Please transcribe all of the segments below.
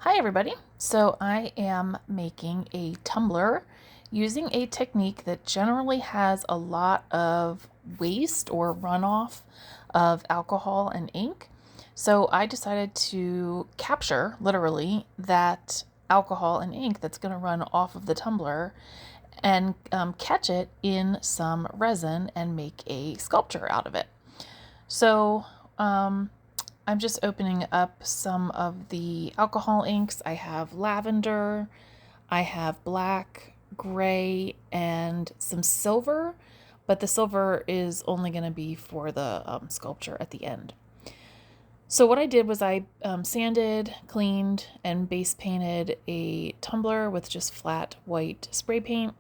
Hi everybody. So I am making a tumbler using a technique that generally has a lot of waste or runoff of alcohol and ink. So I decided to capture literally that alcohol and ink that's going to run off of the tumbler and catch it in some resin and make a sculpture out of it. So I'm just opening up some of the alcohol inks. I have lavender, I have black, gray, and some silver, but the silver is only going to be for the sculpture at the end. So what I did was I sanded, cleaned, and base painted a tumbler with just flat white spray paint.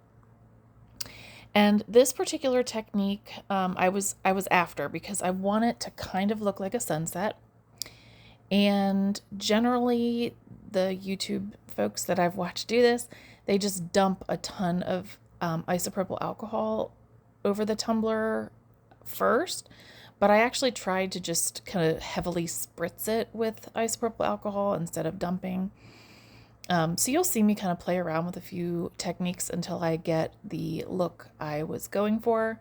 And this particular technique I was after because I want it to kind of look like a sunset. And generally, the YouTube folks that I've watched do this, they just dump a ton of isopropyl alcohol over the tumbler first. But I actually tried to just kind of heavily spritz it with isopropyl alcohol instead of dumping. So you'll see me kind of play around with a few techniques until I get the look I was going for.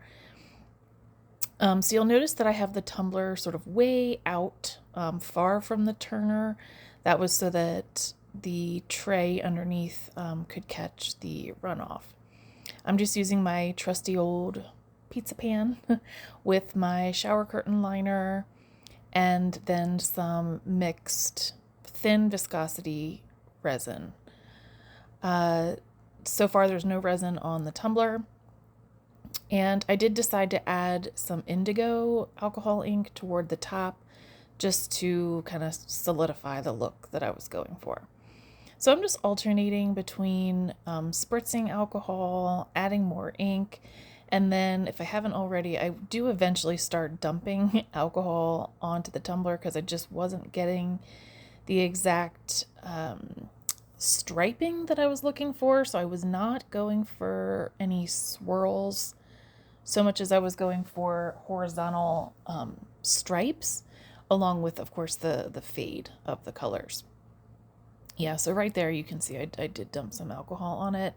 So you'll notice that I have the tumbler sort of way out, far from the turner. That was so that the tray underneath could catch the runoff. I'm just using my trusty old pizza pan with my shower curtain liner and then some mixed thin viscosity resin. So far there's no resin on the tumbler. And I did decide to add some indigo alcohol ink toward the top just to kind of solidify the look that I was going for. So I'm just alternating between spritzing alcohol, adding more ink, and then if I haven't already, I do eventually start dumping alcohol onto the tumbler because I just wasn't getting the exact striping that I was looking for. So I was not going for any swirls so much as I was going for horizontal stripes, along with, of course, the fade of the colors. Yeah, so right there you can see I did dump some alcohol on it,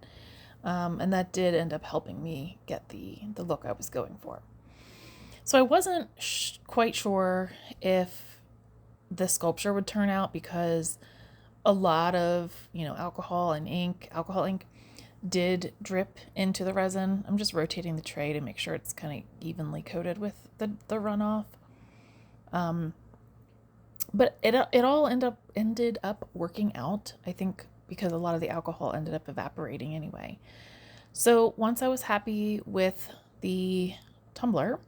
and that did end up helping me get the look I was going for. So I wasn't quite sure if the sculpture would turn out because a lot of, alcohol ink did drip into the resin. I'm just rotating the tray to make sure it's kind of evenly coated with the runoff. But it all ended up working out, I think, because a lot of the alcohol ended up evaporating anyway. So once I was happy with the tumbler,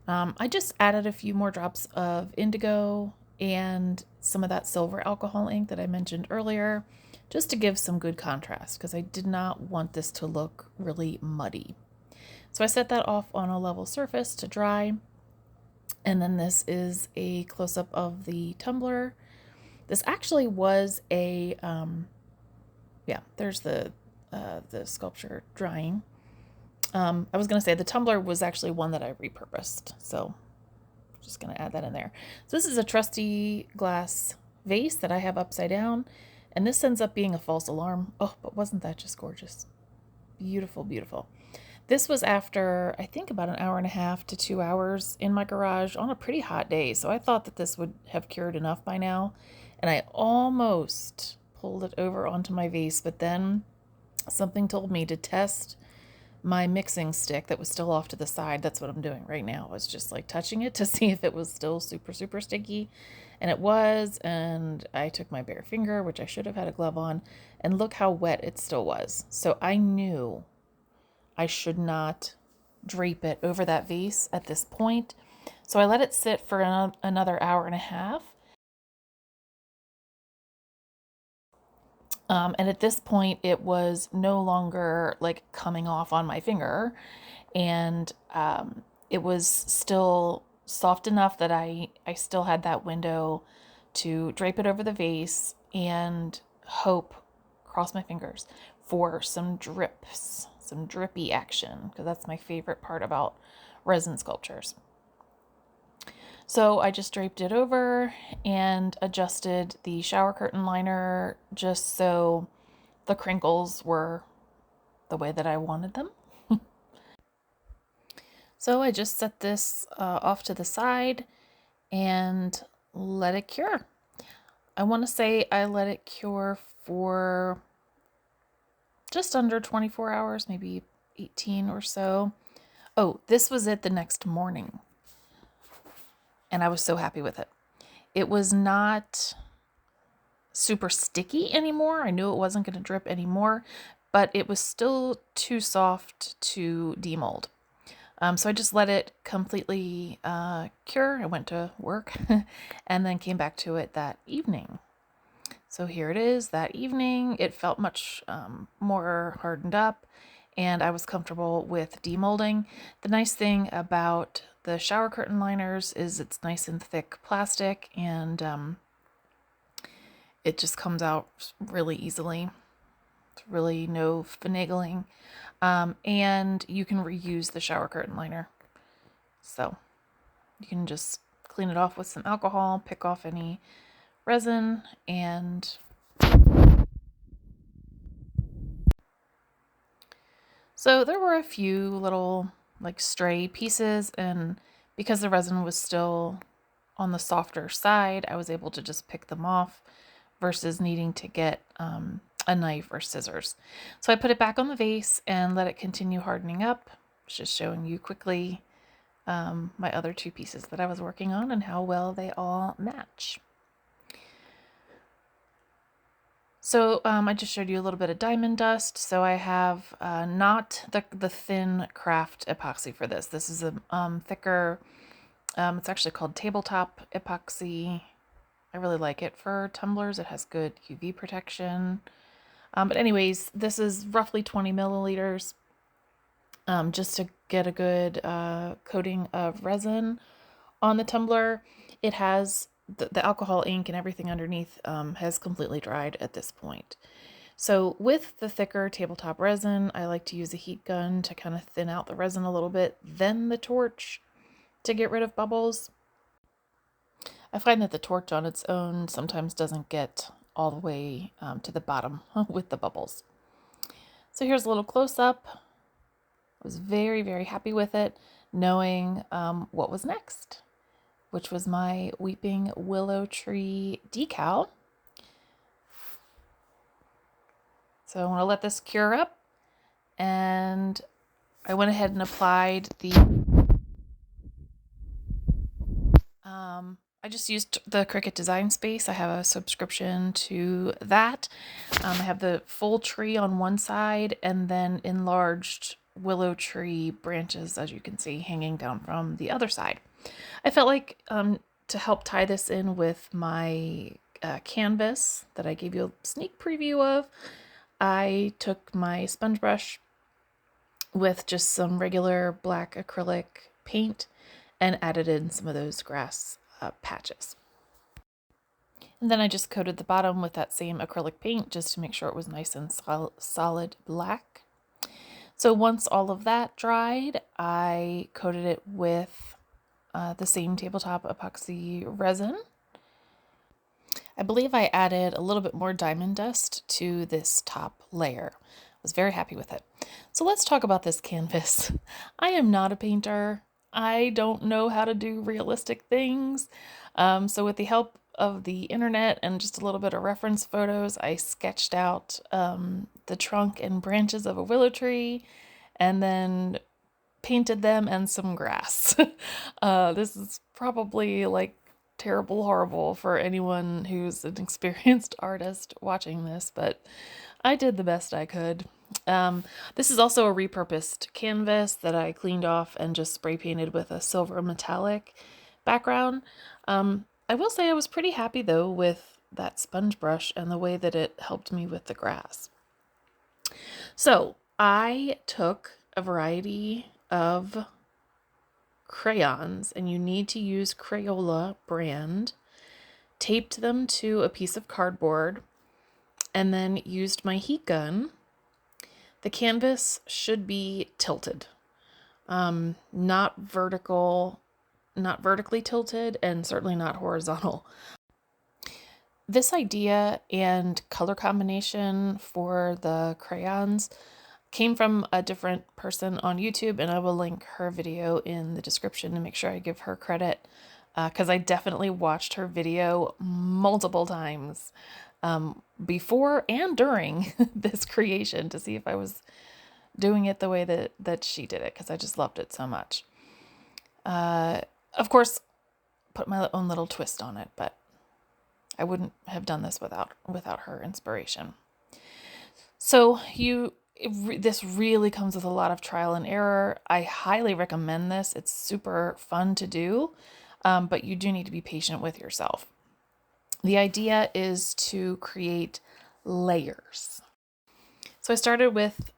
I just added a few more drops of indigo and some of that silver alcohol ink that I mentioned earlier, just to give some good contrast because I did not want this to look really muddy. So I set that off on a level surface to dry. And then this is a close-up of the tumbler. This actually was a, there's the sculpture drying. I was going to say the tumbler was actually one that I repurposed. So just going to add that in there. So this is a trusty glass vase that I have upside down. And this ends up being a false alarm. Oh, but wasn't that just gorgeous? Beautiful, beautiful. This was after, I think, about an hour and a half to 2 hours in my garage on a pretty hot day. So I thought that this would have cured enough by now. And I almost pulled it over onto my vase, but then something told me to test my mixing stick that was still off to the side. That's what I'm doing right now. I was just like touching it to see if it was still super, super sticky. And it was, and I took my bare finger, which I should have had a glove on, and look how wet it still was. So I knew I should not drape it over that vase at this point. So I let it sit for another hour and a half. And at this point, it was no longer like coming off on my finger. And it was still soft enough that I still had that window to drape it over the vase and hope, cross my fingers, for some drips, some drippy action, because that's my favorite part about resin sculptures. So I just draped it over and adjusted the shower curtain liner just so the crinkles were the way that I wanted them. So I just set this off to the side and let it cure. I want to say I let it cure for just under 24 hours, maybe 18 or so. Oh, this was it the next morning, and I was so happy with it. It was not super sticky anymore. I knew it wasn't going to drip anymore, but it was still too soft to demold. So I just let it completely cure. I went to work and then came back to it that evening. So here it is that evening. It felt much more hardened up, and I was comfortable with demolding. The nice thing about the shower curtain liners is it's nice and thick plastic, and it just comes out really easily. It's really no finagling. And you can reuse the shower curtain liner. So you can just clean it off with some alcohol, pick off any resin, and so there were a few little like stray pieces, and because the resin was still on the softer side, I was able to just pick them off versus needing to get a knife or scissors. So I put it back on the vase and let it continue hardening up. Just showing you quickly my other two pieces that I was working on and how well they all match. So I just showed you a little bit of diamond dust. So I have not the thin craft epoxy for this. This is a thicker, it's actually called tabletop epoxy. I really like it for tumblers. It has good UV protection. But anyways, this is roughly 20 milliliters just to get a good coating of resin on the tumbler. It has the alcohol ink and everything underneath has completely dried at this point. So with the thicker tabletop resin, I like to use a heat gun to kind of thin out the resin a little bit, then the torch to get rid of bubbles. I find that the torch on its own sometimes doesn't get all the way to the bottom with the bubbles. So here's a little close-up. I was very, very happy with it, knowing what was next, which was my weeping willow tree decal. So I want to let this cure up, and I went ahead and applied the I just used the Cricut Design Space. I have a subscription to that. I have the full tree on one side and then enlarged willow tree branches, as you can see, hanging down from the other side. I felt like to help tie this in with my canvas that I gave you a sneak preview of, I took my sponge brush with just some regular black acrylic paint and added in some of those grass patches. And then I just coated the bottom with that same acrylic paint just to make sure it was nice and solid black. So once all of that dried, I coated it with the same tabletop epoxy resin. I believe I added a little bit more diamond dust to this top layer. I was very happy with it. So let's talk about this canvas. I am not a painter. I don't know how to do realistic things. So with the help of the internet and just a little bit of reference photos, I sketched out the trunk and branches of a willow tree and then painted them and some grass. This is probably like terrible, horrible for anyone who's an experienced artist watching this, but I did the best I could. This is also a repurposed canvas that I cleaned off and just spray painted with a silver metallic background. I will say I was pretty happy though with that sponge brush and the way that it helped me with the grass. So I took a variety of crayons, and you need to use Crayola brand, taped them to a piece of cardboard, and then used my heat gun. The canvas should be tilted, not vertical, not vertically tilted and certainly not horizontal. This idea and color combination for the crayons came from a different person on YouTube, and I will link her video in the description to make sure I give her credit, because I definitely watched her video multiple times before and during this creation to see if I was doing it the way that she did it, because I just loved it so much. Of course, put my own little twist on it, but I wouldn't have done this without her inspiration. So this really comes with a lot of trial and error. I highly recommend this. It's super fun to do, but you do need to be patient with yourself. The idea is to create layers. So I started with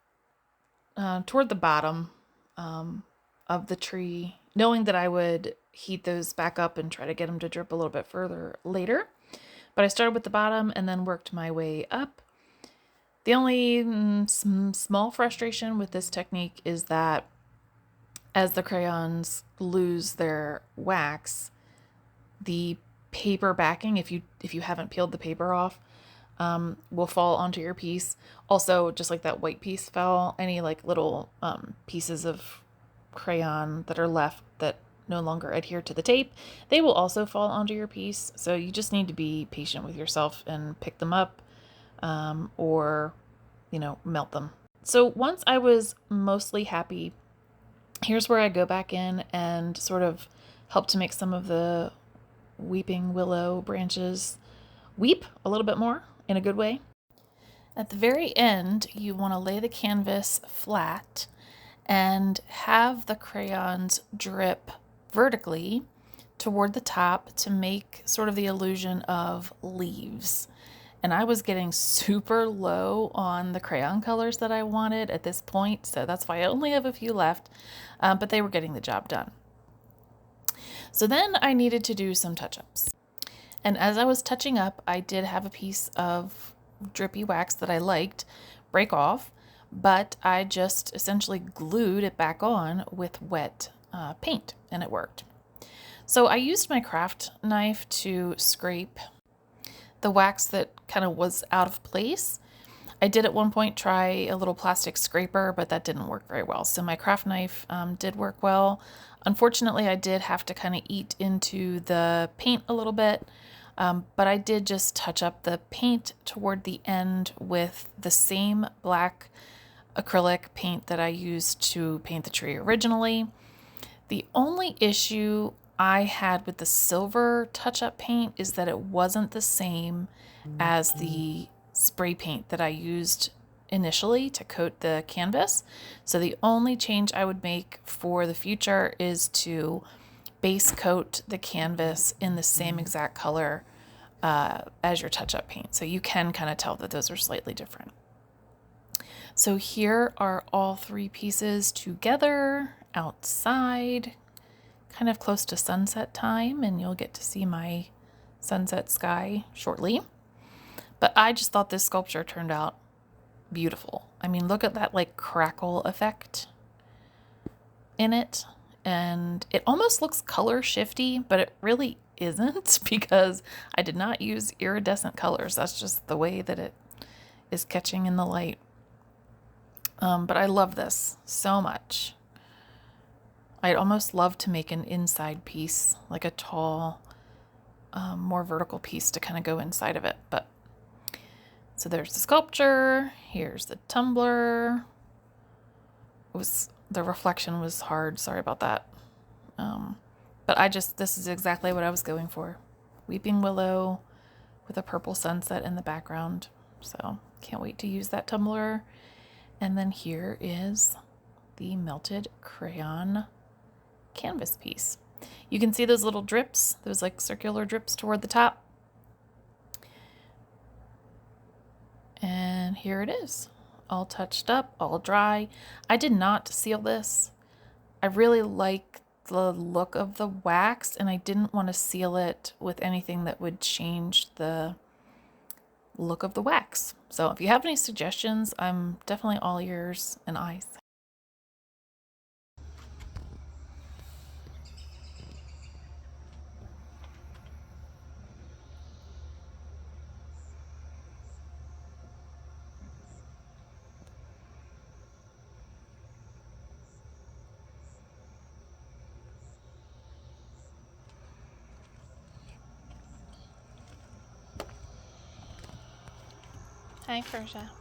toward the bottom of the tree, knowing that I would heat those back up and try to get them to drip a little bit further later. But I started with the bottom and then worked my way up. The only small frustration with this technique is that as the crayons lose their wax, the paper backing, if you haven't peeled the paper off, will fall onto your piece. Also, just like that white piece fell, any like little pieces of crayon that are left that no longer adhere to the tape, they will also fall onto your piece. So you just need to be patient with yourself and pick them up, or melt them. So once I was mostly happy, here's where I go back in and sort of help to make some of the weeping willow branches weep a little bit more in a good way. At the very end, you want to lay the canvas flat and have the crayons drip vertically toward the top to make sort of the illusion of leaves. And I was getting super low on the crayon colors that I wanted at this point, so that's why I only have a few left, but they were getting the job done. So then I needed to do some touch-ups. And as I was touching up, I did have a piece of drippy wax that I liked break off, but I just essentially glued it back on with wet paint, and it worked. So I used my craft knife to scrape the wax that kind of was out of place. I did at one point try a little plastic scraper, but that didn't work very well. So my craft knife did work well. Unfortunately, I did have to kind of eat into the paint a little bit, but I did just touch up the paint toward the end with the same black acrylic paint that I used to paint the tree originally. The only issue I had with the silver touch-up paint is that it wasn't the same as the spray paint that I used initially to coat the canvas. So the only change I would make for the future is to base coat the canvas in the same exact color as your touch-up paint. So you can kind of tell that those are slightly different. So here are all three pieces together outside, kind of close to sunset time, and you'll get to see my sunset sky shortly. But I just thought this sculpture turned out beautiful. I mean, look at that like crackle effect in it. And it almost looks color shifty, but it really isn't because I did not use iridescent colors. That's just the way that it is catching in the light. But I love this so much. I'd almost love to make an inside piece, like a tall, more vertical piece to kind of go inside of it. But so there's the sculpture. Here's the tumbler. The reflection was hard. Sorry about that. But this is exactly what I was going for. Weeping willow with a purple sunset in the background. So can't wait to use that tumbler. And then here is the melted crayon canvas piece. You can see those little drips, those like circular drips toward the top. And here it is, all touched up, all dry. I did not seal this. I really like the look of the wax, and I didn't want to seal it with anything that would change the look of the wax. So if you have any suggestions, I'm definitely all ears and eyes. Hi, Persia.